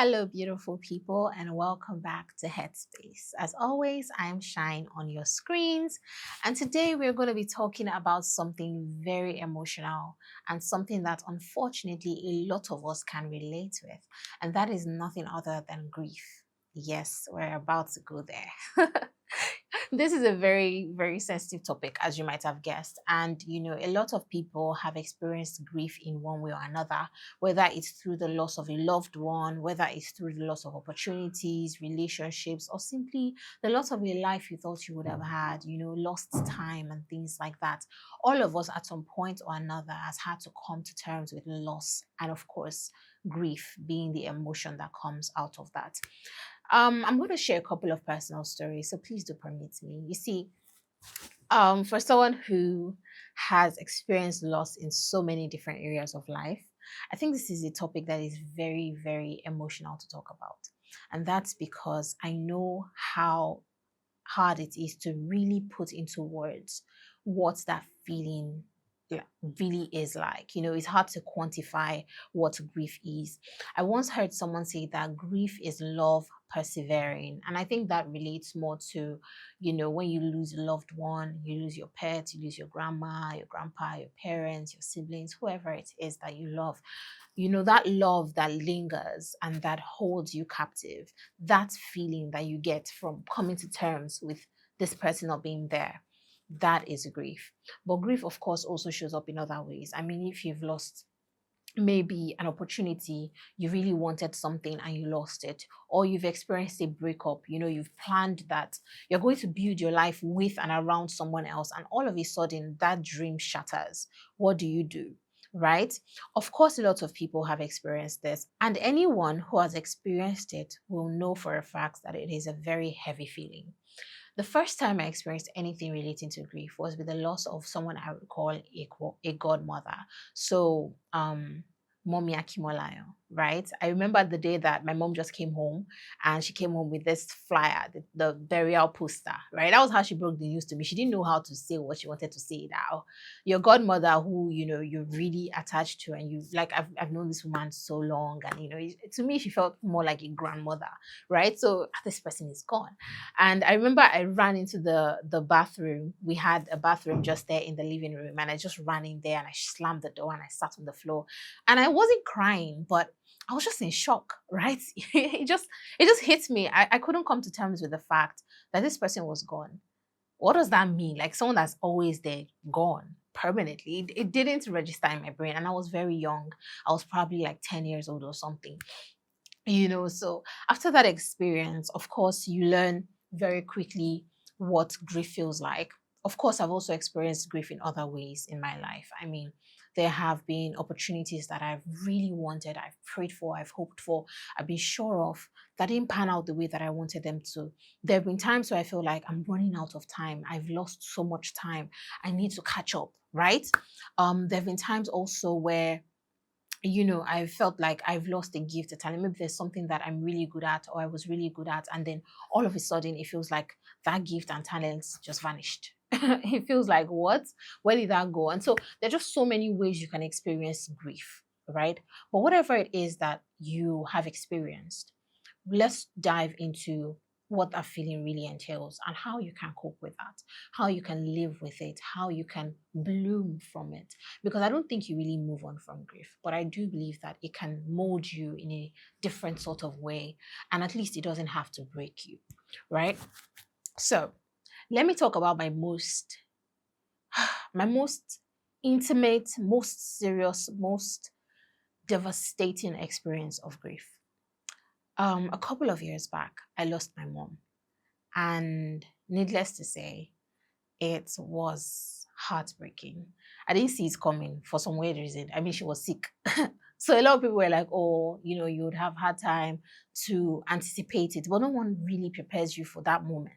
Hello, beautiful people, and welcome back to Headspace. As always, I am Shine on your screens, and today we're going to be talking about something very emotional and something that unfortunately a lot of us can relate with, and that is nothing other than grief. Yes, we're about to go there. This is a very, very sensitive topic, as you might have guessed. And, a lot of people have experienced grief in one way or another, whether it's through the loss of a loved one, whether it's through the loss of opportunities, relationships, or simply the loss of a life you thought you would have had, lost time and things like that. All of us at some point or another has had to come to terms with loss and, of course, grief being the emotion that comes out of that. I'm going to share a couple of personal stories, so please do permit me. You see, for someone who has experienced loss in so many different areas of life, I think this is a topic that is very, very emotional to talk about. And that's because I know how hard it is to really put into words what that feeling really is like. It's hard to quantify what grief is. I once heard someone say that grief is love persevering. And I think that relates more to, when you lose a loved one, you lose your pet, you lose your grandma, your grandpa, your parents, your siblings, whoever it is that you love. That love that lingers and that holds you captive, that feeling that you get from coming to terms with this person not being there, that is grief. But grief, of course, also shows up in other ways. I mean, if you've lost maybe an opportunity, you really wanted something and you lost it, or you've experienced a breakup, you've planned that you're going to build your life with and around someone else, and all of a sudden that dream shatters. What do you do? Right? Of course, a lot of people have experienced this, and anyone who has experienced it will know for a fact that it is a very heavy feeling. The first time I experienced anything relating to grief was with the loss of someone I would call a godmother. So, Mommy Akimolayo, right? I remember the day that my mom just came home and she came home with this flyer, the burial poster, right? That was how she broke the news to me. She didn't know how to say what she wanted to say now. Your godmother, who, you're really attached to, and you like, I've known this woman so long, and, to me, she felt more like a grandmother, right? So this person is gone. And I remember I ran into the bathroom. We had a bathroom just there in the living room, and I just ran in there and I slammed the door and I sat on the floor. And I wasn't crying, but I was just in shock, right? it just hit me. I couldn't come to terms with the fact that this person was gone. What does that mean? Like someone that's always there, gone permanently. It didn't register in my brain. And I was very young. I was probably like 10 years old or something. So after that experience, of course, you learn very quickly what grief feels like. Of course, I've also experienced grief in other ways in my life. I mean, there have been opportunities that I've really wanted, I've prayed for, I've hoped for, I've been sure of, that didn't pan out the way that I wanted them to. There have been times where I feel like I'm running out of time. I've lost so much time. I need to catch up, right? There have been times also where I felt like I've lost a gift, a talent. Maybe there's something that I'm really good at or I was really good at. And then all of a sudden it feels like that gift and talents just vanished. It feels like, what? Where did that go? And so there are just so many ways you can experience grief, right? But whatever it is that you have experienced, let's dive into what that feeling really entails and how you can cope with that, how you can live with it, how you can bloom from it. Because I don't think you really move on from grief, but I do believe that it can mold you in a different sort of way, and at least it doesn't have to break you, right? So let me talk about my most intimate, most serious, most devastating experience of grief. A couple of years back, I lost my mom. And needless to say, it was heartbreaking. I didn't see it coming for some weird reason. I mean, she was sick. So a lot of people were like, oh, you would have had time to anticipate it. But no one really prepares you for that moment.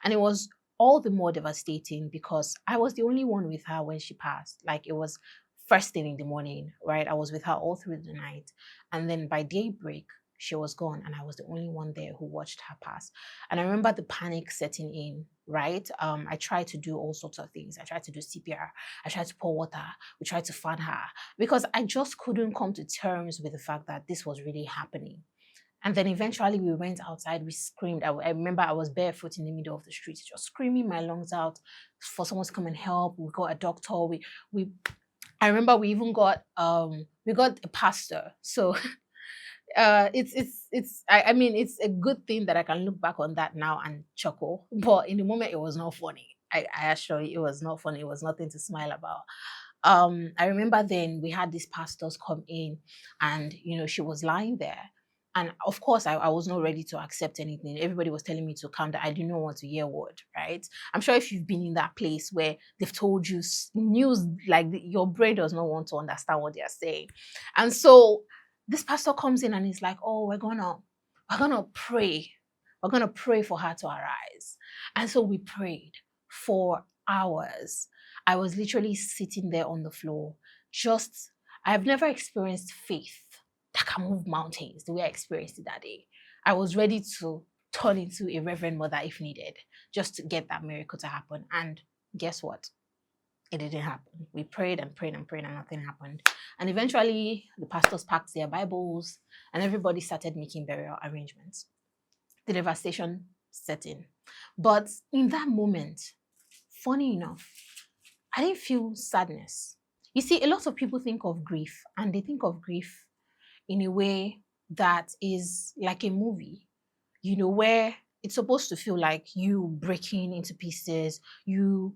And it was all the more devastating because I was the only one with her when she passed. Like it was first thing in the morning, right? I was with her all through the night. And then by daybreak, she was gone and I was the only one there who watched her pass. And I remember the panic setting in, right? I tried to do all sorts of things. I tried to do CPR. I tried to pour water. We tried to fan her because I just couldn't come to terms with the fact that this was really happening. And then eventually we went outside, we screamed. I remember I was barefoot in the middle of the street, just screaming my lungs out for someone to come and help. We got a doctor. We I remember we even got we got a pastor. So I mean it's a good thing that I can look back on that now and chuckle. But in the moment it was not funny. I assure you it was not funny. It was nothing to smile about. I remember then we had these pastors come in, and she was lying there. And of course, I was not ready to accept anything. Everybody was telling me to calm down. I did not want to hear a word, right? I'm sure if you've been in that place where they've told you news, like your brain does not want to understand what they are saying. And so this pastor comes in and he's like, oh, we're gonna pray. We're gonna pray for her to arise. And so we prayed for hours. I was literally sitting there on the floor. I've never experienced faith that can move mountains the way I experienced it that day. I was ready to turn into a reverend mother if needed, just to get that miracle to happen. And guess what? It didn't happen. We prayed and prayed and prayed and nothing happened. And eventually the pastors packed their Bibles and everybody started making burial arrangements. The devastation set in. But in that moment, funny enough, I didn't feel sadness. You see, a lot of people think of grief, and they think of grief in a way that is like a movie, where it's supposed to feel like you breaking into pieces, you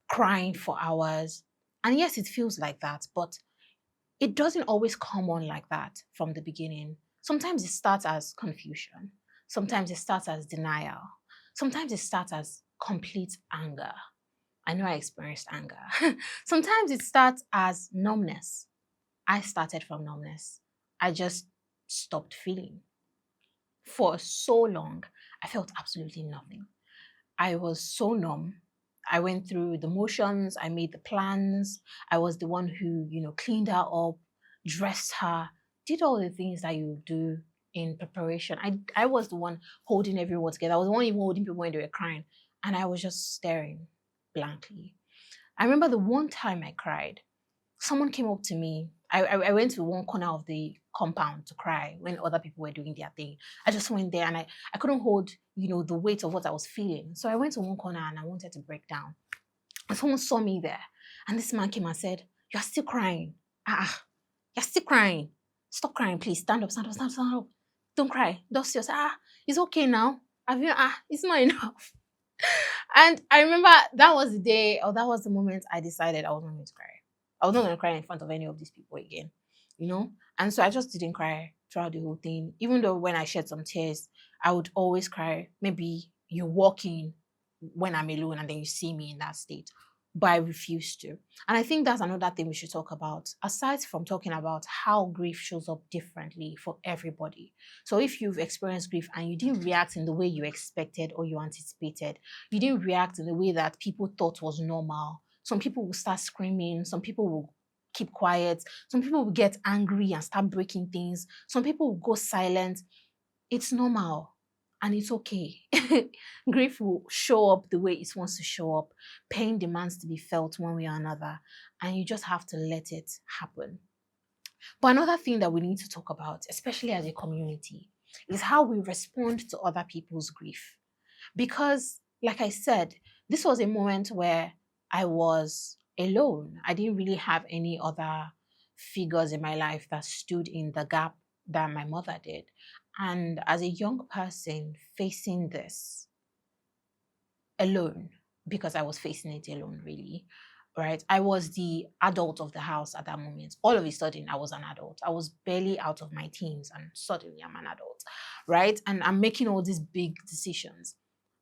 crying for hours. And yes, it feels like that, but it doesn't always come on like that from the beginning. Sometimes it starts as confusion. Sometimes it starts as denial. Sometimes it starts as complete anger. I know I experienced anger. Sometimes it starts as numbness. I started from numbness. I just stopped feeling. For so long, I felt absolutely nothing. I was so numb. I went through the motions. I made the plans. I was the one who, cleaned her up, dressed her, did all the things that you do in preparation. I was the one holding everyone together. I was the one even holding people when they were crying. And I was just staring blankly. I remember the one time I cried, someone came up to me. I went to one corner of the compound to cry when other people were doing their thing. I just went there and I couldn't hold, the weight of what I was feeling. So I went to one corner and I wanted to break down. And someone saw me there. And this man came and said, you're still crying. You're still crying. Stop crying, please. Stand up, stand up, stand up, stand up. Don't cry. Dust yourself. It's okay now. It's not enough. And I remember that was the day, or that was the moment I decided I was not going to cry. I was not going to cry in front of any of these people again, And so I just didn't cry throughout the whole thing. Even though when I shed some tears, I would always cry. Maybe you walk in when I'm alone and then you see me in that state. But I refuse to. And I think that's another thing we should talk about, aside from talking about how grief shows up differently for everybody. So if you've experienced grief and you didn't react in the way you expected or you anticipated, you didn't react in the way that people thought was normal. Some people will start screaming, some people will keep quiet, some people will get angry and start breaking things, some people will go silent. It's normal. And it's okay. Grief will show up the way it wants to show up. Pain demands to be felt one way or another. And you just have to let it happen. But another thing that we need to talk about, especially as a community, is how we respond to other people's grief. Because, like I said, this was a moment where I was alone. I didn't really have any other figures in my life that stood in the gap that my mother did. And as a young person facing this alone, because I was facing it alone, really, right? I was the adult of the house at that moment. All of a sudden, I was an adult. I was barely out of my teens, and suddenly I'm an adult, right? And I'm making all these big decisions.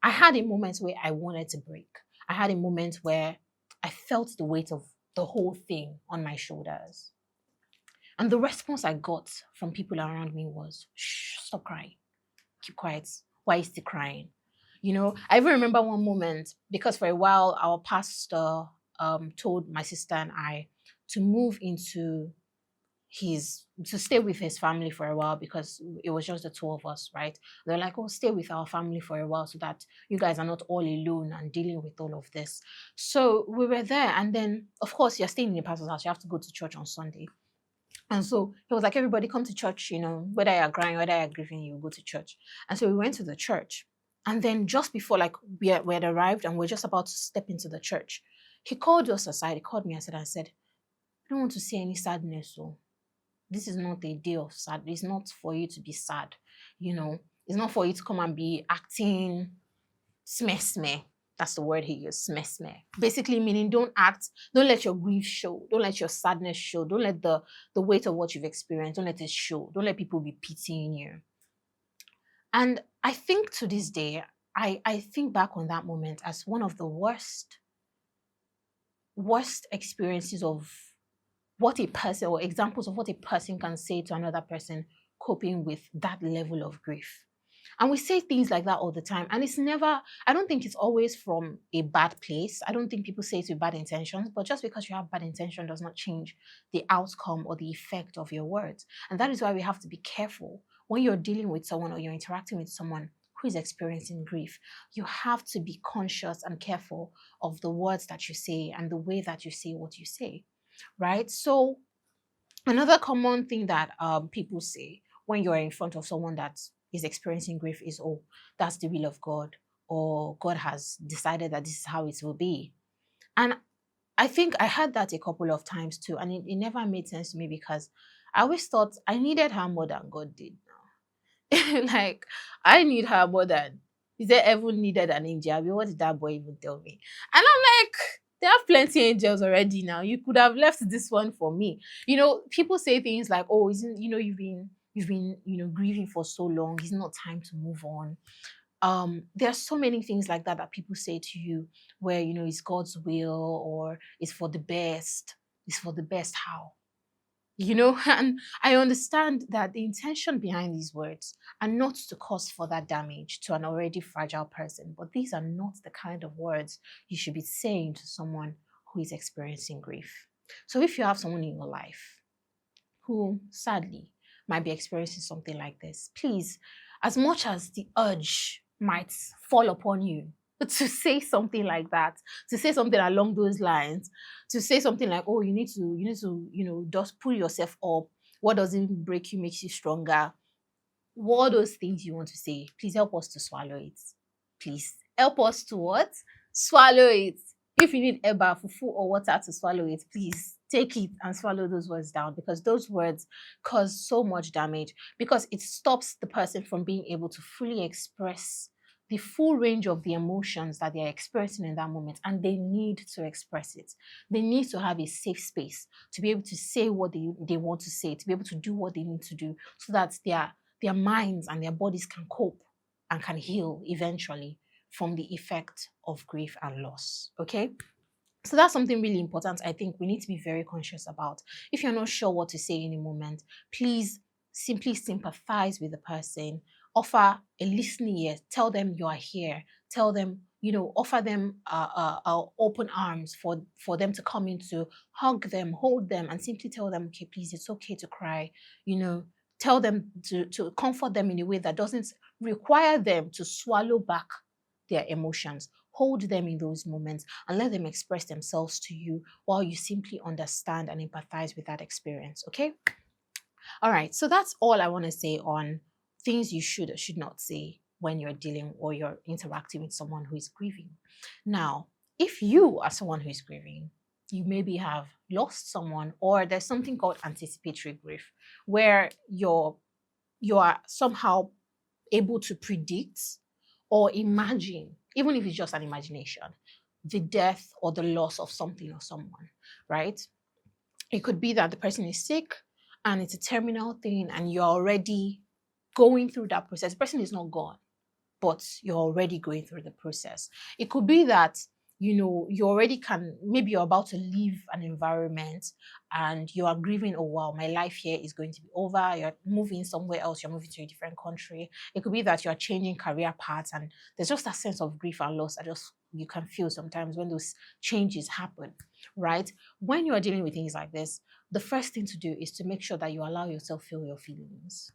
I had a moment where I wanted to break. I had a moment where I felt the weight of the whole thing on my shoulders. And the response I got from people around me was, shh, stop crying. Keep quiet. Why is he crying? I even remember one moment, because for a while, our pastor told my sister and I to move to stay with his family for a while, because it was just the two of us, right? They're like, oh, stay with our family for a while so that you guys are not all alone and dealing with all of this. So we were there. And then, of course, you're staying in the pastor's house. You have to go to church on Sunday. And so he was like, everybody come to church, whether you're crying, whether you're grieving, you go to church. And so we went to the church. And then just before, like, we had arrived and we're just about to step into the church, he called us aside. He called me aside and said, I don't want to see any sadness. So this is not a day of sad. It's not for you to be sad. It's not for you to come and be acting smeh. That's the word he used, smeh. Basically meaning don't let your grief show. Don't let your sadness show. Don't let the weight of what you've experienced, don't let it show. Don't let people be pitying you. And I think to this day, I think back on that moment as one of the worst experiences of what a person, or examples of what a person can say to another person coping with that level of grief. And we say things like that all the time. And I don't think it's always from a bad place. I don't think people say it with bad intentions, but just because you have bad intention does not change the outcome or the effect of your words. And that is why we have to be careful when you're dealing with someone or you're interacting with someone who is experiencing grief. You have to be conscious and careful of the words that you say and the way that you say what you say, right? So another common thing that people say when you're in front of someone that is experiencing grief is, oh, that's the will of God, or God has decided that this is how it will be. And I think I had that a couple of times too, and it never made sense to me because I always thought I needed her more than God did now. Like, I need her more than, is there ever needed an angel? I mean, what did that boy even tell me? And I'm like, there are plenty angels already now. You could have left this one for me. People say things like, oh, isn't, you've been grieving for so long, it's not time to move on. There are so many things like that people say to you where it's God's will, or it's for the best. It's for the best. How? And I understand that the intention behind these words are not to cause further damage to an already fragile person, but these are not the kind of words you should be saying to someone who is experiencing grief. So if you have someone in your life who sadly might be experiencing something like this, please, as much as the urge might fall upon you to say something like that, to say something along those lines, to say something like, oh, you need to, just pull yourself up. What doesn't break you makes you stronger. What are those things you want to say? Please help us to swallow it. Please help us to what? Swallow it. If you need eba, fufu, or water to swallow it, please take it and swallow those words down, because those words cause so much damage, because it stops the person from being able to fully express the full range of the emotions that they're experiencing in that moment, and they need to express it. They need to have a safe space to be able to say what they want to say, to be able to do what they need to do, so that their minds and their bodies can cope and can heal eventually from the effect of grief and loss. Okay? So that's something really important. I think we need to be very conscious about. If you're not sure what to say in a moment, please simply sympathize with the person, offer a listening ear, tell them you are here, tell them, offer them open arms for them to come into, hug them, hold them, and simply tell them, okay, please, it's okay to cry, tell them to comfort them in a way that doesn't require them to swallow back their emotions. Hold them in those moments and let them express themselves to you while you simply understand and empathize with that experience. Okay? All right. So that's all I want to say on things you should or should not say when you're dealing or you're interacting with someone who is grieving. Now, if you are someone who is grieving, you maybe have lost someone, or there's something called anticipatory grief, where you are somehow able to predict or imagine, even if it's just an imagination, the death or the loss of something or someone, right? It could be that the person is sick and it's a terminal thing and you're already going through that process. The person is not gone, but you're already going through the process. It could be that you already maybe you're about to leave an environment and you are grieving, oh wow, my life here is going to be over. You're moving somewhere else, you're moving to a different country. It could be that you're changing career paths, and there's just that sense of grief and loss that just you can feel sometimes when those changes happen, right? When you are dealing with things like this, the first thing to do is to make sure that you allow yourself feel your feelings.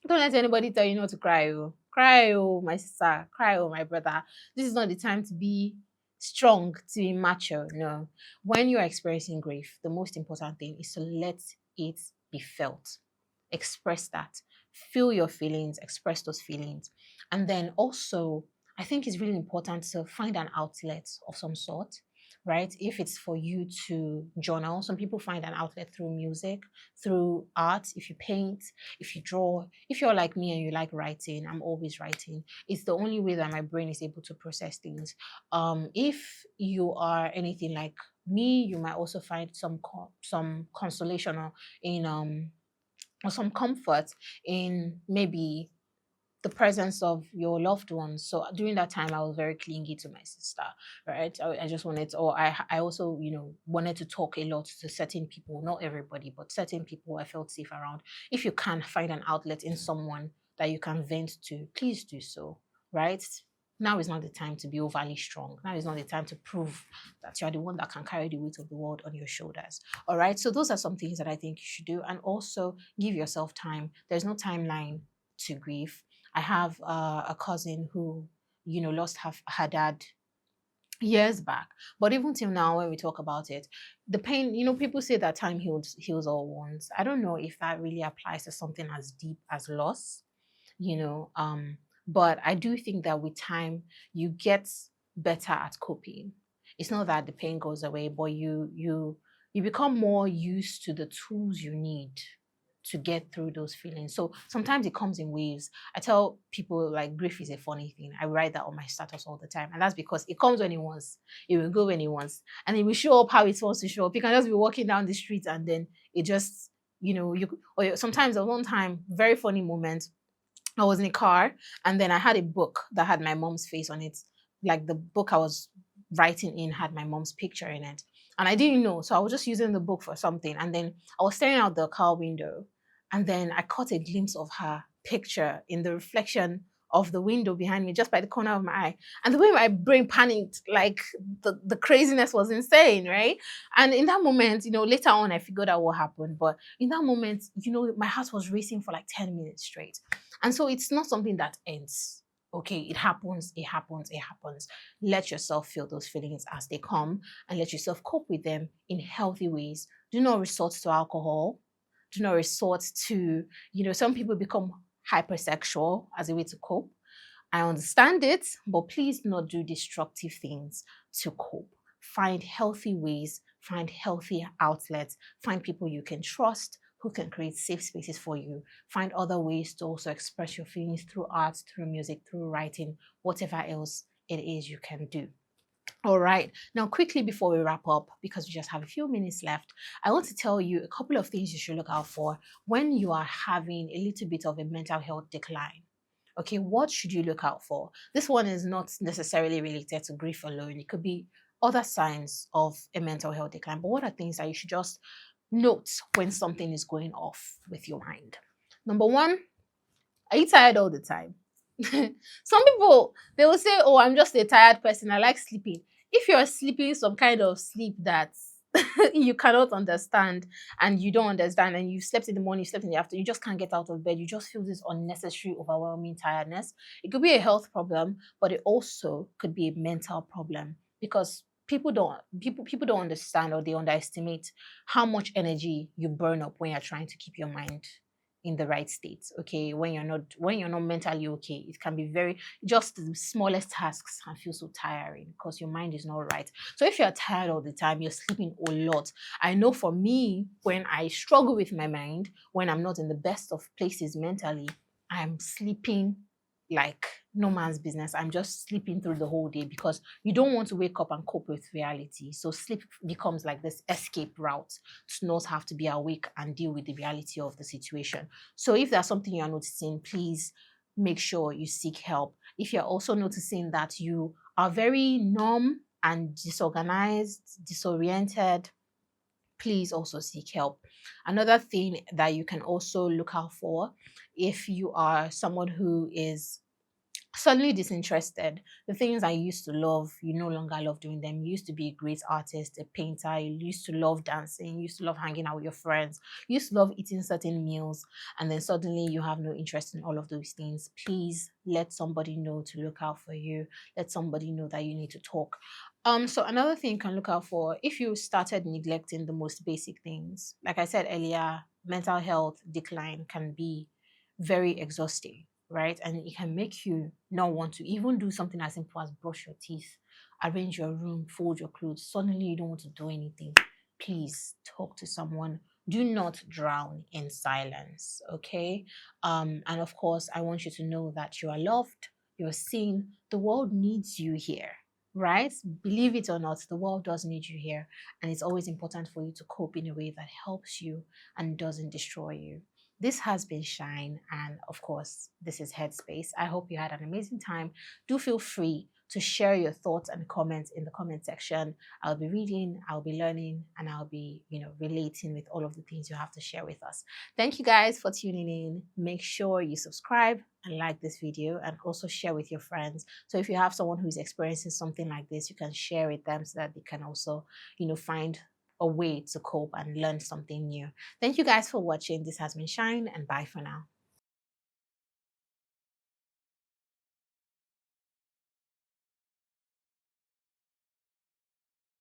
Don't let anybody tell you not to cry. Oh. Cry, oh, my sister. Cry, oh, my brother. This is not the time to be strong, to be mature. No. When you're experiencing grief, the most important thing is to let it be felt. Express that. Feel your feelings, express those feelings. And then also, I think it's really important to find an outlet of some sort, right? If it's for you to journal, some people find an outlet through music, through art. If you paint, if you draw, if you're like me and you like writing, I'm always writing. It's the only way that my brain is able to process things. If you are anything like me, you might also find some consolation or some comfort in maybe the presence of your loved ones. So during that time, I was very clingy to my sister, right? I just wanted, or I also, wanted to talk a lot to certain people, not everybody, but certain people I felt safe around. If you can find an outlet in someone that you can vent to, please do so, right? Now is not the time to be overly strong. Now is not the time to prove that you are the one that can carry the weight of the world on your shoulders. All right. So those are some things that I think you should do. And also give yourself time. There's no timeline to grief. I have a cousin who, lost her dad years back. But even till now, when we talk about it, the pain, people say that time heals all wounds. I don't know if that really applies to something as deep as loss, you know. But I do think that with time, you get better at coping. It's not that the pain goes away, but you become more used to the tools you need to get through those feelings. So sometimes it comes in waves. I tell people like grief is a funny thing. I write that on my status all the time. And that's because it comes when it wants. It will go when it wants. And it will show up how it wants to show up. You can just be walking down the street and then it just, or sometimes at one time, very funny moment, I was in a car and then I had a book that had my mom's face on it. Like the book I was writing in had my mom's picture in it. And I didn't know. So I was just using the book for something. And then I was staring out the car window. And then I caught a glimpse of her picture in the reflection of the window behind me, just by the corner of my eye. And the way my brain panicked, like the craziness was insane, right? And in that moment, later on, I figured out what happened. But in that moment, my heart was racing for like 10 minutes straight. And so it's not something that ends. Okay, it happens, it happens, it happens. Let yourself feel those feelings as they come and let yourself cope with them in healthy ways. Do not resort to alcohol. Do not resort to, some people become hypersexual as a way to cope. I understand it, but please do not do destructive things to cope. Find healthy ways, find healthy outlets, find people you can trust who can create safe spaces for you. Find other ways to also express your feelings through art, through music, through writing, whatever else it is you can do. All right. Now, quickly before we wrap up, because we just have a few minutes left, I want to tell you a couple of things you should look out for when you are having a little bit of a mental health decline. Okay, what should you look out for? This one is not necessarily related to grief alone. It could be other signs of a mental health decline. But what are things that you should just note when something is going off with your mind? Number one, are you tired all the time? Some people, they will say, oh, I'm just a tired person. I like sleeping. If you're sleeping some kind of sleep that you cannot understand and you don't understand, and you slept in the morning, you slept in the afternoon, you just can't get out of bed, you just feel this unnecessary, overwhelming tiredness. It could be a health problem, but it also could be a mental problem because people don't understand, or they underestimate how much energy you burn up when you're trying to keep your mind in the right state. Okay, when you're not mentally okay, it can be very, just the smallest tasks can feel so tiring because your mind is not right. So if you're tired all the time, you're sleeping a lot. I know for me, when I struggle with my mind, when I'm not in the best of places mentally, I'm sleeping like no man's business. I'm just sleeping through the whole day because you don't want to wake up and cope with reality. So sleep becomes like this escape route to not have to be awake and deal with the reality of the situation. So if there's something you're noticing, please make sure you seek help. If you're also noticing that you are very numb and disorganized, disoriented, please also seek help. Another thing that you can also look out for, if you are someone who is suddenly disinterested. The things I used to love, you no longer love doing them. You used to be a great artist, a painter. You used to love dancing. You used to love hanging out with your friends. You used to love eating certain meals. And then suddenly you have no interest in all of those things. Please let somebody know to look out for you. Let somebody know that you need to talk. So another thing you can look out for, if you started neglecting the most basic things, like I said earlier, mental health decline can be very exhausting, right? And it can make you not want to even do something as simple as brush your teeth, arrange your room, fold your clothes. Suddenly you don't want to do anything. Please talk to someone. Do not drown in silence, okay? And of course, I want you to know that you are loved, you're seen. The world needs you here, right? Believe it or not, the world does need you here. And it's always important for you to cope in a way that helps you and doesn't destroy you. This has been Shine, and of course, this is Headspace. I hope you had an amazing time. Do feel free to share your thoughts and comments in the comment section. I'll be reading, I'll be learning, and I'll be, relating with all of the things you have to share with us. Thank you guys for tuning in. Make sure you subscribe and like this video, and also share with your friends. So if you have someone who's experiencing something like this, you can share with them so that they can also, find a way to cope and learn something new. Thank you guys for watching. This has been Shine, and bye for now.